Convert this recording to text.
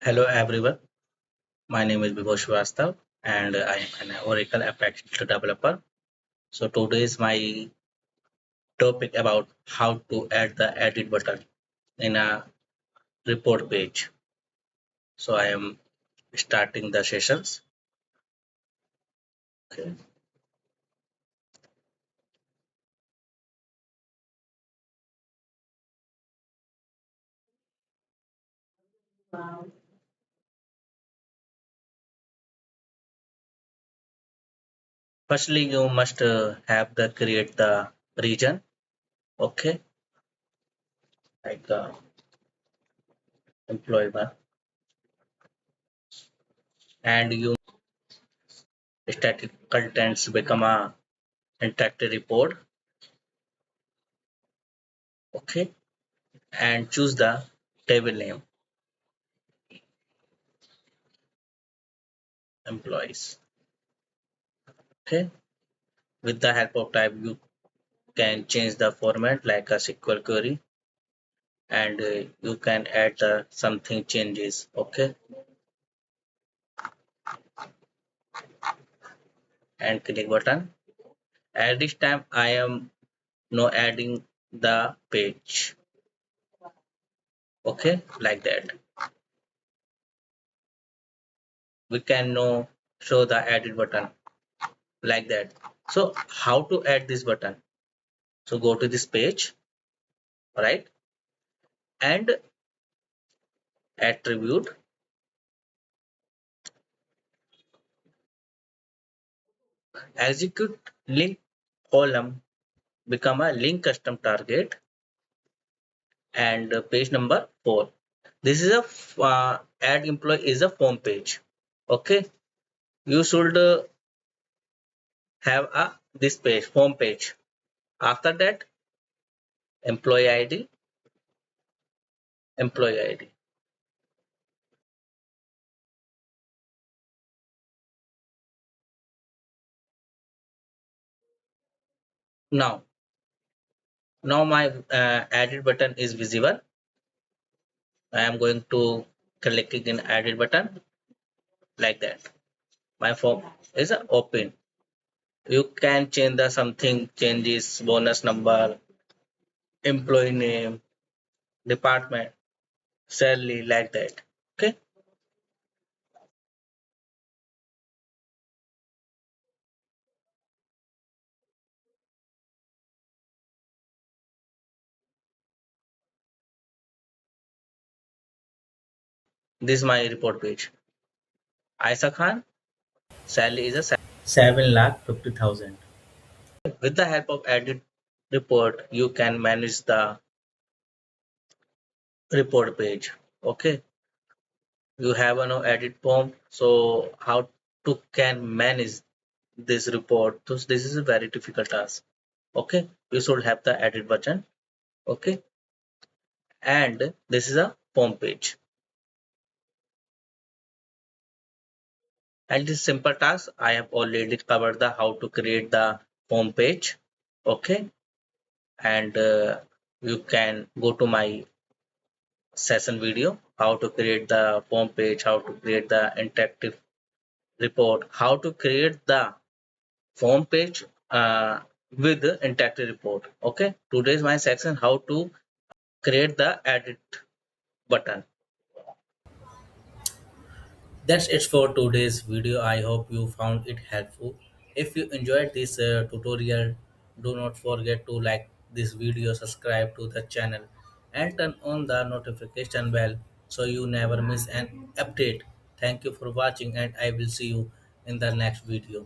Hello everyone, my name is Vibhu Srivastav and I am an Oracle application developer. So today is my topic about how to add the edit button in a report page. So I am starting the sessions. Okay. Firstly, you must have the create the region. Okay, like employee one, and you static contents become a interactive report. Okay, and choose the table name employees. Okay, with the help of type you can change the format like a SQL query and you can add something changes. Okay, and click button. At this time I am now adding the page. Okay, like that we can now show the edit button like that. So how to add this button? So go to this page, right, and attribute, execute link column, become a link custom target, and page number 4. This is a add employee is a form page. Okay, you should have a this page form page. After that, employee id, employee id. Now my added button is visible. I am going to clicking in added button like that. My form is open. You can change the something changes, bonus number, employee name, department, salary, like that. Okay, this is my report page. Isa Khan, salary is a 7,50,000. With the help of edit report, you can manage the report page. Okay, you have a no edit form. So how to can manage this report? So this is a very difficult task. Okay, you should have the edit button. Okay, and this is a form page. And this simple task, I have already covered the how to create the form page. Okay, and you can go to my session video how to create the form page, how to create the interactive report, how to create the form page with the interactive report. Okay, today's my section how to create the edit button. That's it for today's video. I hope you found it helpful. If you enjoyed this tutorial, do not forget to like this video, subscribe to the channel, and turn on the notification bell so you never miss an update. Thank you for watching, and I will see you in the next video.